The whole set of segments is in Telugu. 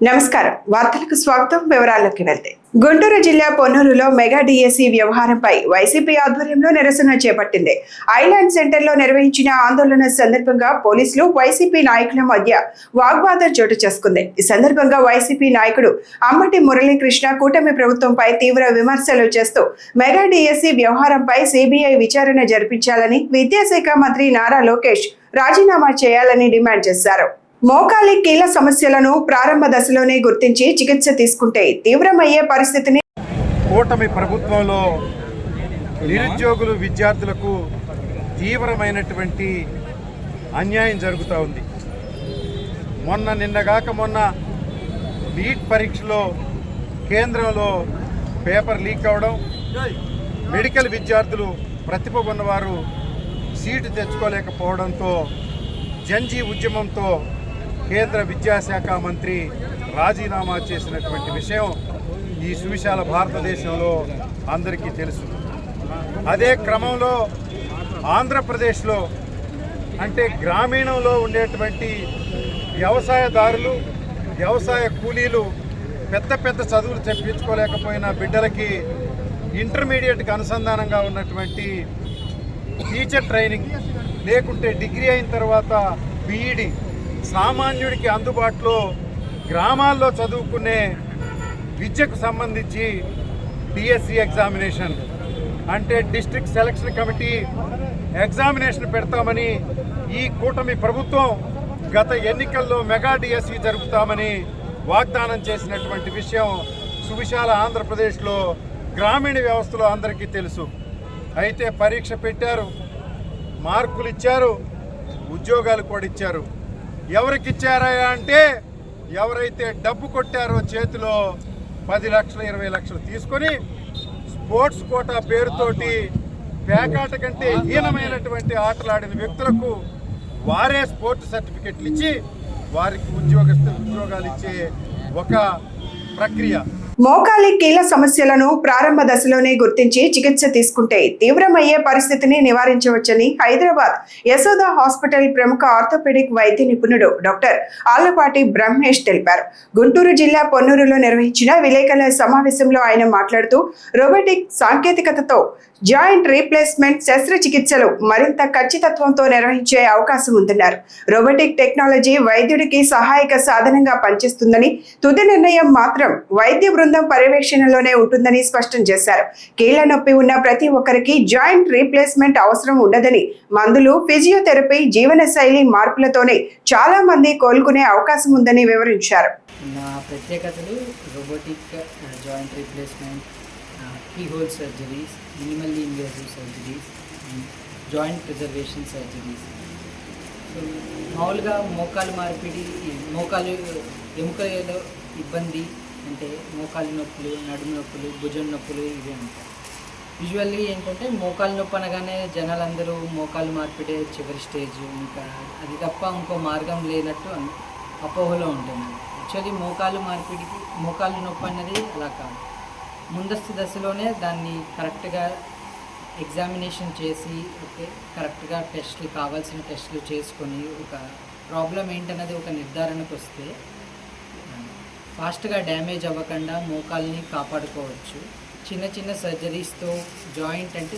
నమస్కారం వార్తలకు స్వాగతం వివరాల్లోకి వెళ్తే గుంటూరు జిల్లా పొన్నూరులో మెగా డిఎస్సి వ్యవహారంపై వైసీపీ ఆధ్వర్యంలో నిరసన చేపట్టింది. ఐలాండ్ సెంటర్లో నిర్వహించిన ఆందోళన సందర్భంగా పోలీసులు వైసీపీ నాయకుల మధ్య వాగ్వాదం చోటు చేసుకుంది. ఈ సందర్భంగా వైసీపీ నాయకుడు అమ్మటి మురళీకృష్ణ కూటమి ప్రభుత్వంపై తీవ్ర విమర్శలు చేస్తూ మెగా డిఎస్సి వ్యవహారంపై సిబిఐ విచారణ జరిపించాలని, విద్యాశాఖ మంత్రి నారా లోకేష్ రాజీనామా చేయాలని డిమాండ్ చేశారు. మోకాలి కీళ్ల సమస్యలను ప్రారంభ దశలోనే గుర్తించి చికిత్స తీసుకుంటే తీవ్రమయ్యే పరిస్థితిని కూటమి ప్రభుత్వంలో నిరుద్యోగులు విద్యార్థులకు తీవ్రమైనటువంటి అన్యాయం జరుగుతూ ఉంది. నిన్నగాక నీట్ పరీక్షలో కేంద్రంలో పేపర్ లీక్ అవడం, మెడికల్ విద్యార్థులు ప్రతిభ ఉన్నవారు సీటు తెచ్చుకోలేకపోవడంతో జంజీ ఉద్యమంతో కేంద్ర విద్యాశాఖ మంత్రి రాజీనామా చేసినటువంటి విషయం ఈ సువిశాల భారతదేశంలో అందరికీ తెలుసు. అదే క్రమంలో ఆంధ్రప్రదేశ్లో అంటే గ్రామీణంలో ఉండేటువంటి వ్యవసాయదారులు, వ్యవసాయ కూలీలు పెద్ద పెద్ద చదువులు చెప్పించుకోలేకపోయిన బిడ్డలకి ఇంటర్మీడియట్కి అనుసంధానంగా ఉన్నటువంటి టీచర్ ట్రైనింగ్ లేకుంటే డిగ్రీ అయిన తర్వాత బీఈడి సామాన్యుడికి అందుబాటులో గ్రామాల్లో చదువుకునే విద్యకు సంబంధించి డిఎస్సి ఎగ్జామినేషన్ అంటే డిస్ట్రిక్ట్ సెలక్షన్ కమిటీ ఎగ్జామినేషన్ పెడతామని ఈ కూటమి ప్రభుత్వం గత ఎన్నికల్లో మెగా డిఎస్సి జరుపుతామని వాగ్దానం చేసినటువంటి విషయం సువిశాల ఆంధ్రప్రదేశ్లో గ్రామీణ వ్యవస్థలో అందరికీ తెలుసు. అయితే పరీక్ష పెట్టారు, మార్కులు ఇచ్చారు, ఉద్యోగాలు కూడా ఇచ్చారు. ఎవరికి ఇచ్చారా అంటే ఎవరైతే డబ్బు కొట్టారో చేతిలో 10 లక్షలు 20 లక్షలు తీసుకొని స్పోర్ట్స్ కోటా పేరుతోటి పేకాట కంటే హీనమైనటువంటి ఆటలాడిన వ్యక్తులకు వారే స్పోర్ట్స్ సర్టిఫికెట్లు ఇచ్చి వారికి ఉద్యోగాలు ఇచ్చే ఒక ప్రక్రియ. మోకాలి కీళ్ల సమస్యలను ప్రారంభ దశలోనే గుర్తించి చికిత్స తీసుకుంటే తీవ్రమయ్యే పరిస్థితిని నివారించవచ్చని హైదరాబాద్ యశోద హాస్పిటల్ ప్రముఖ ఆర్థోపెడిక్ వైద్య నిపుణుడు డాక్టర్ ఆళ్లపాటి బ్రహ్మేష్ తెలిపారు. గుంటూరు జిల్లా పొన్నూరులో నిర్వహించిన విలేకరుల సమావేశంలో ఆయన మాట్లాడుతూ రోబోటిక్ సాంకేతికతతో జాయింట్ రీప్లేస్మెంట్ శస్త్రచికిత్సలు మరింత ఖచ్చితత్వంతో నిర్వహించే అవకాశం ఉందన్నారు. రోబోటిక్ టెక్నాలజీ వైద్యుడికి సహాయక సాధనంగా పనిచేస్తుందని, తుది నిర్ణయం మాత్రం వైద్య బృందం పర్యవేక్షణలోనే ఉంటుందని స్పష్టం చేశారు. కీళ్ల నొప్పి ఉన్న ప్రతి ఒక్కరికి జాయింట్ రీప్లేస్మెంట్ అవసరం ఉండదని, మందులు, ఫిజియోథెరపీ, జీవనశైలి మార్పులతోనే చాలా మంది కోలుకునే అవకాశం ఉందని వివరించారు. నా ప్రత్యేకతలు robotic joint replacement, keyhole surgeries, minimally invasive surgeries, joint preservation surgeries. So మామూలుగా మోకాలు మార్పిడి, మోకాలు ఎముకలలో ఇబ్బంది అంటే మోకాలు నొప్పులు, నడుము నొప్పులు, భుజం నొప్పులు ఇవే ఉంటాయి. యూజువల్లీ ఏంటంటే మోకాలు నొప్పి అనగానే జనాలందరూ మోకాలు మార్పిడే చివరి స్టేజ్, ఇంకా అది తప్ప ఇంకో మార్గం లేనట్టు అపోహలో ఉంటుంది. యాక్చువల్లీ మోకాలు మార్పిడికి మోకాలు నొప్పి అన్నది అలా కాదు. ముందస్తు దశలోనే దాన్ని కరెక్ట్గా ఎగ్జామినేషన్ చేసి కరెక్ట్గా టెస్టులు, కావాల్సిన టెస్టులు చేసుకొని ఒక ప్రాబ్లం ఏంటన్నది ఒక నిర్ధారణకు వస్తే ఫాస్ట్గా డ్యామేజ్ అవ్వకుండా మోకాల్ని కాపాడుకోవచ్చు. చిన్న చిన్న సర్జరీస్తో జాయింట్ అంటే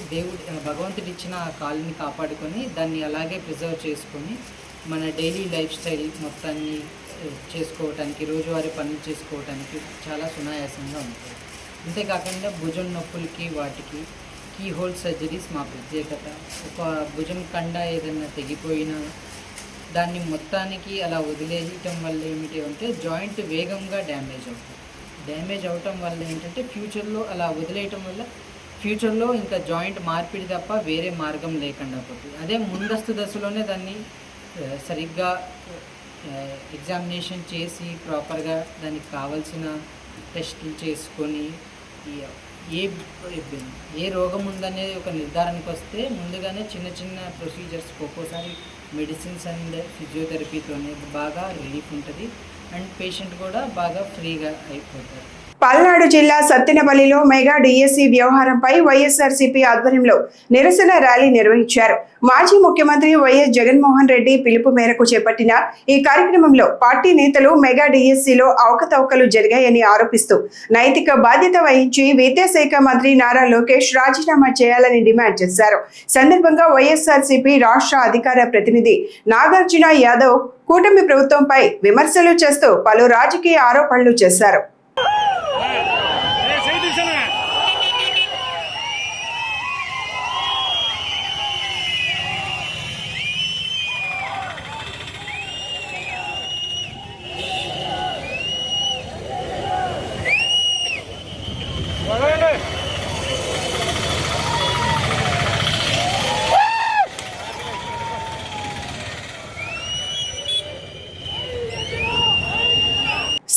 భగవంతుడు ఇచ్చిన ఆ కాలుని కాపాడుకొని దాన్ని అలాగే ప్రిజర్వ్ చేసుకొని మన డైలీ లైఫ్ స్టైల్ మొత్తాన్ని చేసుకోవటానికి, రోజువారీ పనులు చేసుకోవటానికి చాలా సునాయాసంగా ఉంటుంది. అంతేకాకుండా భుజం నొప్పులకి వాటికి కీహోల్ సర్జరీస్ మా ప్రత్యేకత. ఒక భుజం కండ ఏదైనా తెగిపోయినా దాన్ని మొత్తానికి అలా వదిలేయటం వల్ల ఏమిటి అంటే జాయింట్ వేగంగా డ్యామేజ్ అవుతుంది. డ్యామేజ్ అవటం వల్ల ఏంటంటే ఫ్యూచర్లో అలా వదిలేయటం వల్ల ఫ్యూచర్లో ఇంకా జాయింట్ మార్పిడి తప్ప వేరే మార్గం లేకుండా పోతుంది. అదే ముందస్తు దశలోనే దాన్ని సరిగ్గా ఎగ్జామినేషన్ చేసి ప్రాపర్గా దానికి కావాల్సిన టెస్టులు చేసుకొని ఏ రోగం ఉందనేది ఒక నిర్ధారణకు వస్తే ముందుగానే చిన్న చిన్న ప్రొసీజర్స్, ఒక్కోసారి మెడిసిన్స్ అండ్ ఫిజియోథెరపీతోనే బాగా రిలీఫ్ ఉంటుంది అండ్ పేషెంట్ కూడా బాగా ఫ్రీగా అయిపోతారు. పల్నాడు జిల్లా సత్తెనపల్లిలో మెగా డిఎస్సి వ్యవహారంపై వైఎస్ఆర్సీపీ ఆధ్వర్యంలో నిరసన ర్యాలీ నిర్వహించారు. మాజీ ముఖ్యమంత్రి వైఎస్ జగన్మోహన్ రెడ్డి పిలుపు మేరకు చేపట్టిన ఈ కార్యక్రమంలో పార్టీ నేతలు మెగా డిఎస్సిలో అవకతవకలు జరిగాయని ఆరోపిస్తూ నైతిక బాధ్యత వహించి విద్యాశాఖ మంత్రి నారా లోకేష్ రాజీనామా చేయాలని డిమాండ్ చేశారు. సందర్భంగా వైఎస్ఆర్సీపీ రాష్ట్ర అధికార ప్రతినిధి నాగార్జున యాదవ్ కూటమి ప్రభుత్వంపై విమర్శలు చేస్తూ పలు రాజకీయ ఆరోపణలు చేశారు.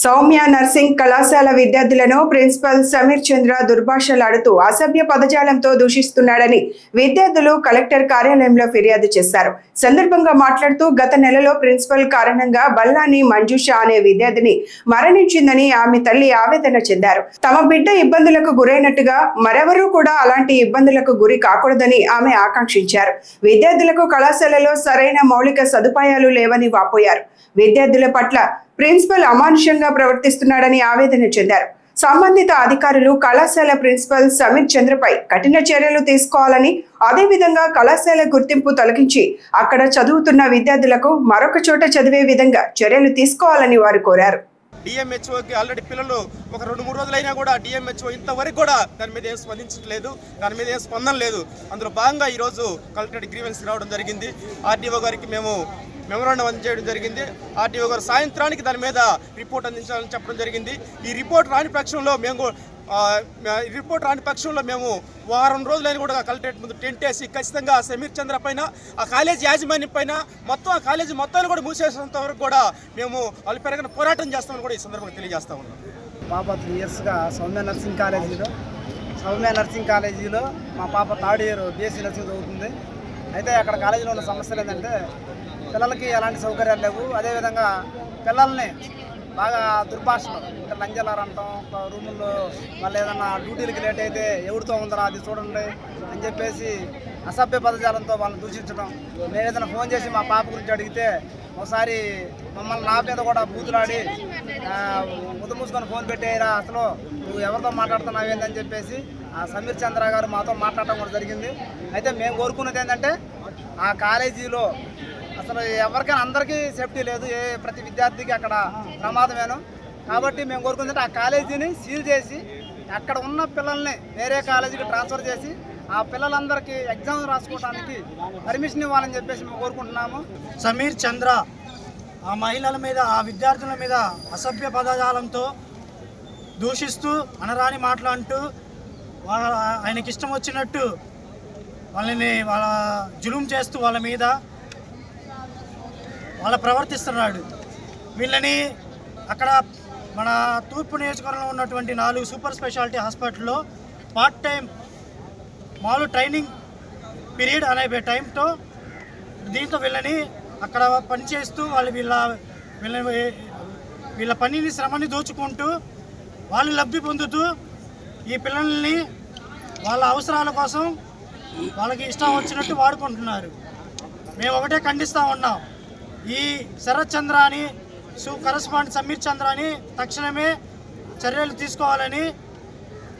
సౌమ్య నర్సింగ్ కళాశాల విద్యార్థులను ప్రిన్సిపల్ సమీర్ చంద్ర దుర్భాషలాడుతూ అసభ్య పదజాలంతో దూషిస్తున్నాడని విద్యార్థులు కలెక్టర్ కార్యాలయంలో ఫిర్యాదు చేశారు. సందర్భంగా మాట్లాడుతూ గత నెలలో ప్రిన్సిపల్ కారణంగా బల్లాని మంజుష అనే విద్యార్థిని మరణించిందని ఆమె తల్లి ఆవేదన చెందారు. తమ బిడ్డ ఇబ్బందులకు గురైనట్టుగా మరెవరూ కూడా అలాంటి ఇబ్బందులకు గురి కాకూడదని ఆమె ఆకాంక్షించారు. విద్యార్థులకు కళాశాలలో సరైన మౌలిక సదుపాయాలు లేవని వాపోయారు. విద్యార్థుల పట్ల ప్రిన్సిపల్ అమానుషంగా ప్రవర్తిస్తున్నాడని ఆవేదన చెందారు. సంబంధిత అధికారులు కళాశాల ప్రిన్సిపల్ సమీర్ చంద్రపై కఠిన చర్యలు తీసుకోవాలని, అదేవిధంగా కళాశాల గుర్తింపు తొలగించి అక్కడ చదువుతున్న విద్యార్థులకు మరొక చోట చదివే విధంగా చర్యలు తీసుకోవాలని వారు కోరారు. డిఎంహెచ్ఓకి ఆల్రెడీ పిల్లలు ఒక 2-3 రోజులైనా కూడా డిఎంహెచ్ఓ ఇంతవరకు కూడా దాని మీద ఏం స్పందించట్లేదు, దాని మీద ఏం స్పందన లేదు. అందులో భాగంగా ఈరోజు కలెక్టరేట్ గ్రీవెన్స్ రావడం జరిగింది. ఆర్డీఓ గారికి మేము మెమోరాండం అందజేయడం జరిగింది. ఆర్డీఓ గారు సాయంత్రానికి దాని మీద రిపోర్ట్ అందించాలని చెప్పడం జరిగింది. ఈ రిపోర్ట్ రాని పక్షంలో మేము వారం రోజులైనా కూడా కలెక్టరేట్ ముందు టెంట్ వేసి ఖచ్చితంగా సమీర్ చంద్ర పైన, ఆ కాలేజీ యాజమాన్యం పైన, మొత్తం ఆ కాలేజీ మొత్తాన్ని కూడా మూసేసేంత వరకు కూడా మేము వాళ్ళు పెరగని పోరాటం చేస్తామని కూడా ఈ సందర్భంగా తెలియజేస్తా ఉన్నాం. పాప 3 ఇయర్స్గా సౌమ్య నర్సింగ్ కాలేజీలో మా పాప 3rd ఇయర్ బీఎస్సీ నర్సింగ్ చదువుతుంది. అయితే అక్కడ కాలేజీలో ఉన్న సమస్యలు ఏంటంటే పిల్లలకి ఎలాంటి సౌకర్యాలు లేవు. అదేవిధంగా పిల్లల్ని బాగా దుర్భాషలు, ఇంకా లంజలారు అంటాం, రూముల్లో వాళ్ళు ఏదన్నా డ్యూటీలకి లేట్ అయితే ఎవరితో ఉందరా అది చూడండి అని చెప్పేసి అసభ్య పదజాలంతో వాళ్ళని దూషించడం. మేము ఏదైనా ఫోన్ చేసి మా పాప గురించి అడిగితే ఒకసారి మమ్మల్ని నా మీద కూడా బూతులాడి ముద్దు మూసుకొని ఫోన్ పెట్టేయరా, అసలు నువ్వు ఎవరితో మాట్లాడుతున్నావు ఏందని చెప్పేసి ఆ సమీర్ చంద్ర గారు మాతో మాట్లాడటం కూడా జరిగింది. అయితే మేము కోరుకున్నది ఏంటంటే ఆ కాలేజీలో అసలు ఎవరికైనా అందరికీ సేఫ్టీ లేదు, ప్రతి విద్యార్థికి అక్కడ ప్రమాదమేను. కాబట్టి మేము కోరుకుందంటే ఆ కాలేజీని సీల్ చేసి అక్కడ ఉన్న పిల్లల్ని వేరే కాలేజీకి ట్రాన్స్ఫర్ చేసి ఆ పిల్లలందరికీ ఎగ్జామ్ రాసుకోవడానికి పర్మిషన్ ఇవ్వాలని చెప్పేసి మేము కోరుకుంటున్నాము. సమీర్ చంద్ర ఆ మహిళల మీద, ఆ విద్యార్థుల మీద అసభ్య పదజాలంతో దూషిస్తూ అనరాని మాట్లాడుతూ ఆయనకి ఇష్టం వచ్చినట్టు వాళ్ళ జులుం చేస్తూ వాళ్ళ మీద ప్రవర్తిస్తున్నాడు. వీళ్ళని అక్కడ మన తూర్పు నియోజకవర్గంలో ఉన్నటువంటి 4 సూపర్ స్పెషాలిటీ హాస్పిటల్లో పార్ట్ టైం మామూలు ట్రైనింగ్ పీరియడ్ అనే టైంతో దీంతో వీళ్ళని అక్కడ పనిచేస్తూ వీళ్ళ పనిని, శ్రమని దోచుకుంటూ వాళ్ళు లబ్ధి పొందుతూ ఈ పిల్లల్ని వాళ్ళ అవసరాల కోసం వాళ్ళకి ఇష్టం వచ్చినట్టు వాడుకుంటున్నారు. మేము ఒకటే ఖండిస్తూ ఉన్నాం. ఈ శరత్ చంద్ర అని కరస్పాండెంట్ సమీర్ చంద్ర అని తక్షణమే చర్యలు తీసుకోవాలని,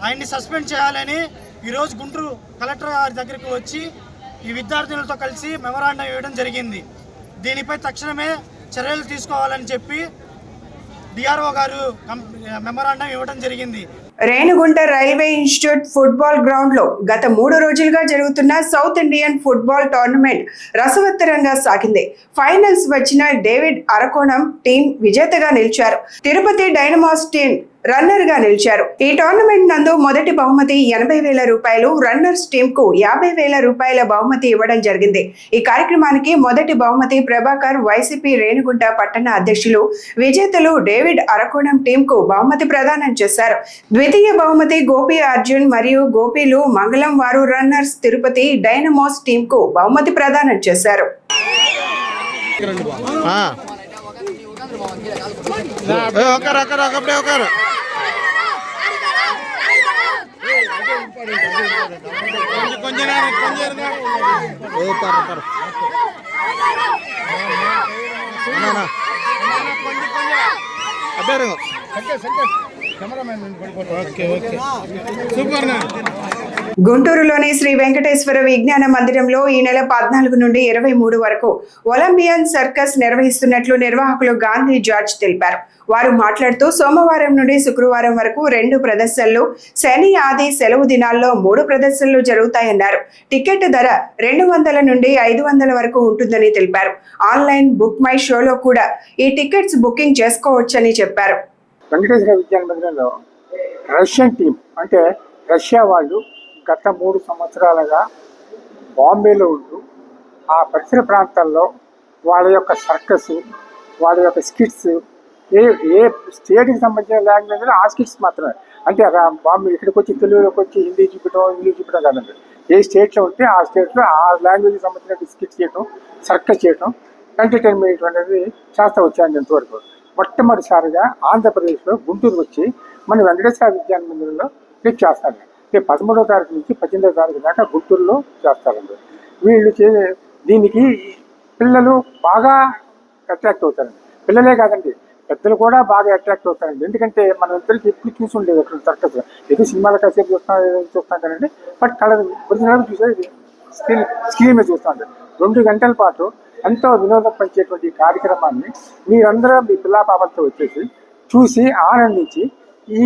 ఆయన్ని సస్పెండ్ చేయాలని ఈరోజు గుంటూరు కలెక్టర్ గారి దగ్గరికి వచ్చి ఈ విద్యార్థులతో కలిసి మెమోరాండం ఇవ్వడం జరిగింది. దీనిపై తక్షణమే చర్యలు తీసుకోవాలని చెప్పి డిఆర్ఓ గారు మెమోరాండం ఇవ్వడం జరిగింది. Renigunta railway institute football ground లో గత 3 రోజులుగా జరుగుతున్న సౌత్ ఇండియన్ ఫుట్బాల్ టోర్నమెంట్ రసవత్తరంగా సాగింది. ఫైనల్స్ వచ్చిన డేవిడ్ అరకోణం టీం విజేతగా నిలిచారు. తిరుపతి డైనమాస్ టీం రన్నర్ గా నిలిచారు. ఈ టోర్నమెంట్ నందు మొదటి బహుమతి 80,000 రూపాయలు, రన్నర్స్ టీం కు 50,000 రూపాయల బహుమతి ఇవ్వడం జరిగింది. ఈ కార్యక్రమానికి మొదటి బహుమతి ప్రభాకర్ వైసీపీ రేణిగుంట పట్టణ అధ్యక్షులు, విజేతలు డేవిడ్ అరకోణం టీం కు బహుమతి ప్రదానం చేశారు. ద్వితీయ బహుమతి గోపి అర్జున్ మరియు గోపీలు మంగళం వారు రన్నర్స్ తిరుపతి డైనమాస్ టీం కు బహుమతి ప్రదానం చేశారు. గుంటూరులోని శ్రీ వెంకటేశ్వర విజ్ఞాన మందిరంలో ఈ నెల 14 నుండి 23 వరకు ఒలింపియన్ సర్కస్ నిర్వహిస్తున్నట్లు నిర్వాహకులు గాంధీ జార్జ్ తెలిపారు. వారు మాట్లాడుతూ సోమవారం నుండి శుక్రవారం వరకు 2 ప్రదర్శనలు, శని ఆది సెలవు దినాల్లో 3 ప్రదర్శనలు జరుగుతాయన్నారు. టికెట్ ధర 200 నుండి 500 వరకు ఉంటుందని తెలిపారు. ఆన్లైన్ బుక్ మై షోలో కూడా ఈ టికెట్స్ బుకింగ్ చేసుకోవచ్చని చెప్పారు. వెంకటేశ్వర విజ్ఞాన మందిరంలో రష్యన్ టీం అంటే రష్యా వాళ్ళు గత 3 సంవత్సరాలుగా బాంబేలో ఉంటూ ఆ పరిసర ప్రాంతాల్లో వాళ్ళ యొక్క సర్కస్, వాళ్ళ యొక్క స్కిట్స్, ఏ స్టేట్కి సంబంధించిన లాంగ్వేజ్ ఆ స్కిట్స్ మాత్రమే. అంటే బాంబే ఇక్కడికి వచ్చి తెలుగులోకి వచ్చి హిందీ చూపడం, ఇంగ్లీష్ చూపడం కాదండి. ఏ స్టేట్లో ఉంటే ఆ స్టేట్లో ఆ లాంగ్వేజ్కి సంబంధించిన స్కిట్స్ చేయటం, సర్కస్ చేయటం, ఎంటర్టైన్మెంట్ అనేది చేస్తూ వచ్చాను ఇంతవరకు. మొట్టమొదటిసారిగా ఆంధ్రప్రదేశ్లో గుంటూరు వచ్చి మన వెంకటేశ్వర విజ్ఞాన మందిరంలో క్లిక్ చేస్తారు. 13వ తారీఖు నుంచి 18వ తారీఖు దాకా గుంటూరులో చేస్తారండి. వీళ్ళు దీనికి పిల్లలు బాగా అట్రాక్ట్ అవుతారండి. పిల్లలే కాదండి, పెద్దలు కూడా బాగా అట్రాక్ట్ అవుతారండి. ఎందుకంటే మనం ఇద్దరికి ఎప్పుడు చూసి ఉండేది అక్కడ సర్కస్. ఏదో సినిమాలో కాసేపు చూస్తాం కదండి, బట్ కలర్ ఒరిజినల్ చూసేది స్క్రీన్ మీద చూస్తాం. 2 గంటల పాటు ఎంతో వినోదం పంచేటువంటి కార్యక్రమాన్ని మీరందరూ మీ పిల్లా పాపలతో వచ్చేసి చూసి ఆనందించి ఈ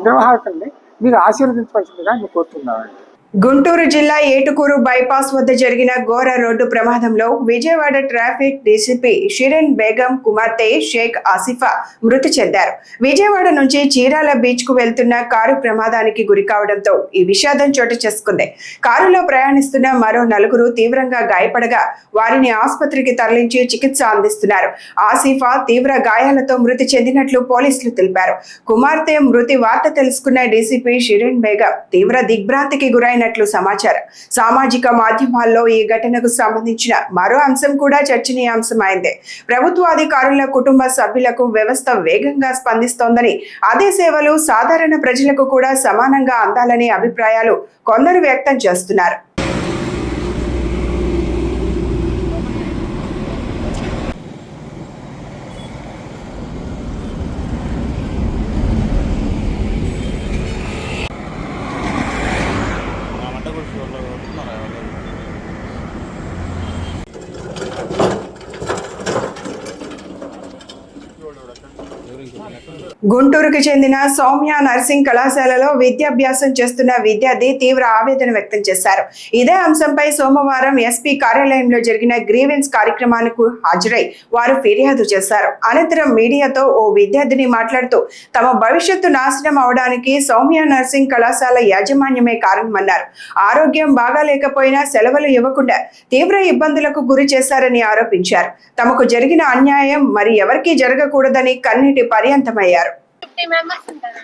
నిర్వాహకుల్ని మీరు ఆశీర్వదించవలసిందిగా నేను కోరుతున్నానండి. గుంటూరు జిల్లా ఏటుకూరు బైపాస్ వద్ద జరిగిన ఘోర రోడ్డు ప్రమాదంలో విజయవాడ ట్రాఫిక్ డీసీపీ షిరిన్ బేగం కుమార్తె షేక్ ఆసిఫా మృతి చెందారు. విజయవాడ నుంచి చీరాల బీచ్ కు వెళ్తున్న కారు ప్రమాదానికి గురి కావడంతో ఈ విషాదం చోటు చేసుకుంది. కారులో ప్రయాణిస్తున్న మరో 4 తీవ్రంగా గాయపడగా వారిని ఆసుపత్రికి తరలించి చికిత్స అందిస్తున్నారు. ఆసిఫా తీవ్ర గాయాలతో మృతి చెందినట్లు పోలీసులు తెలిపారు. కుమార్తె మృతి వార్త తెలుసుకున్న డీసీపీ షిరిన్ బేగం తీవ్ర దిగ్భ్రాంతికి గురైన సమాచారం. సామాజిక మాధ్యమాల్లో ఈ ఘటనకు సంబంధించిన మరో అంశం కూడా చర్చనీయాంశమైంది. ప్రభుత్వాధికారుల కుటుంబ సభ్యులకు వ్యవస్థ వేగంగా స్పందిస్తోందని, అదే సేవలు సాధారణ ప్రజలకు కూడా సమానంగా అందాలనే అభిప్రాయాలు కొందరు వ్యక్తం చేస్తున్నారు. గుంటూరుకు చెందిన సౌమ్య నర్సింగ్ కళాశాలలో విద్యాభ్యాసం చేస్తున్న విద్యార్థి తీవ్ర ఆవేదన వ్యక్తం చేశారు. ఇదే అంశంపై సోమవారం ఎస్పీ కార్యాలయంలో జరిగిన గ్రీవెన్స్ కార్యక్రమానికి హాజరై వారు ఫిర్యాదు చేశారు. అనంతరం మీడియాతో ఓ విద్యార్థిని మాట్లాడుతూ తమ భవిష్యత్తు నాశనం అవడానికి సౌమ్య నర్సింగ్ కళాశాల యాజమాన్యమే కారణమన్నారు. ఆరోగ్యం బాగాలేకపోయినా సెలవులు ఇవ్వకుండా తీవ్ర ఇబ్బందులకు గురి చేశారని ఆరోపించారు. తమకు జరిగిన అన్యాయం మరి ఎవరికీ జరగకూడదని కన్నీటి పర్యంతమయ్యారు. 50 members ఉంటారు.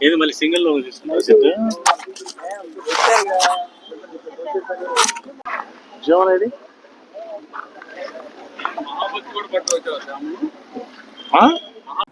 ఏది మళ్ళీ సింగిల్ లో జీవన్ ఐడి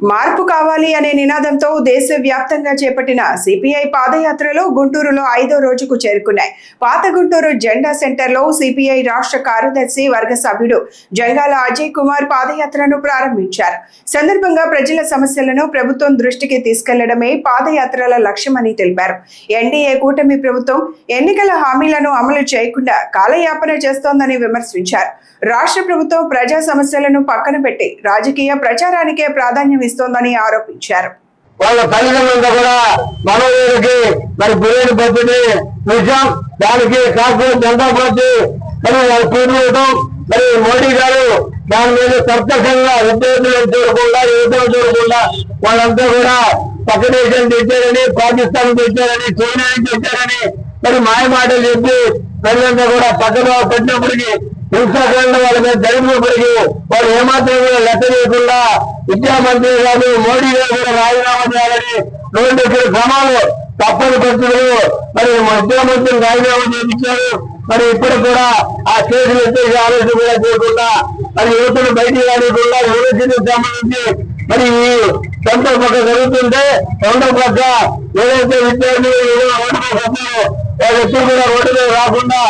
మార్పు కావాలి అనే నినాదంతో దేశవ్యాప్తంగా చేపట్టిన సిపిఐ పాదయాత్రలో గుంటూరులో 5వ రోజుకు చేరుకున్నాయి. పాత గుంటూరు జెండా సెంటర్లో సిపిఐ రాష్ట్ర కార్యదర్శి వర్గ సభ్యుడు జంగాల అజయ్ కుమార్ పాదయాత్రను ప్రారంభించారు. సందర్భంగా ప్రజల సమస్యలను ప్రభుత్వం దృష్టికి తీసుకెళ్లడమే పాదయాత్రల లక్ష్యమని తెలిపారు. ఎన్డీఏ కూటమి ప్రభుత్వం ఎన్నికల హామీలను అమలు చేయకుండా కాలయాపన చేస్తోందని విమర్శించారు. రాష్ట్ర ప్రభుత్వం ప్రజా సమస్యలను పక్కన పెట్టి రాజకీయ ప్రచారానికే ప్రాధాన్యం ఇస్తోందని ఆరోపించారు. వాళ్ళ తల్లిదండ్రులంతా కూడా మనోళ్ళకి మరి గురైన పద్ధతి నిజం దానికి కాకపోతే జనతా పార్టీ మరి వాళ్ళు కూర్చోవడం మరి మోడీ గారు దాని మీద ప్రత్యక్షంగా విద్యార్థులను చూడకుండా యువతను చూడకుండా వాళ్ళంతా కూడా పక్క దేశం తెచ్చారని, పాకిస్తాన్ తెచ్చారని, చైనాని తెచ్చారని మరి మాయ మాటలు చెప్పి ప్రజలంతా కూడా పక్కన పెట్టినప్పటికీ హింసాకాండ వాళ్ళ మీద జరిగినప్పటికీ వాళ్ళు ఏమాత్రం కూడా లెక్క చేయకుండా విద్యామంత్రి గారు మోడీ గారు కూడా రాజీనామా చేయాలని నోటి క్రమాలు తప్పని పరిస్థితులు మరి ముఖ్యమంత్రి రాజీనామా చేయించారు. మరి ఇప్పుడు కూడా ఆ కేసులు ఎత్తేసి ఆలోచన కూడా చేయకుండా మరి యువతను బయటికి రానికుండా యూనివర్సిటీకి సంబంధించి మరి ఈ సెంటర్ పక్క జరుగుతుంటే రెండో పక్క ఏదైతే విద్యార్థులు ఎప్పుడు కూడా రోడ్డు రాకుండా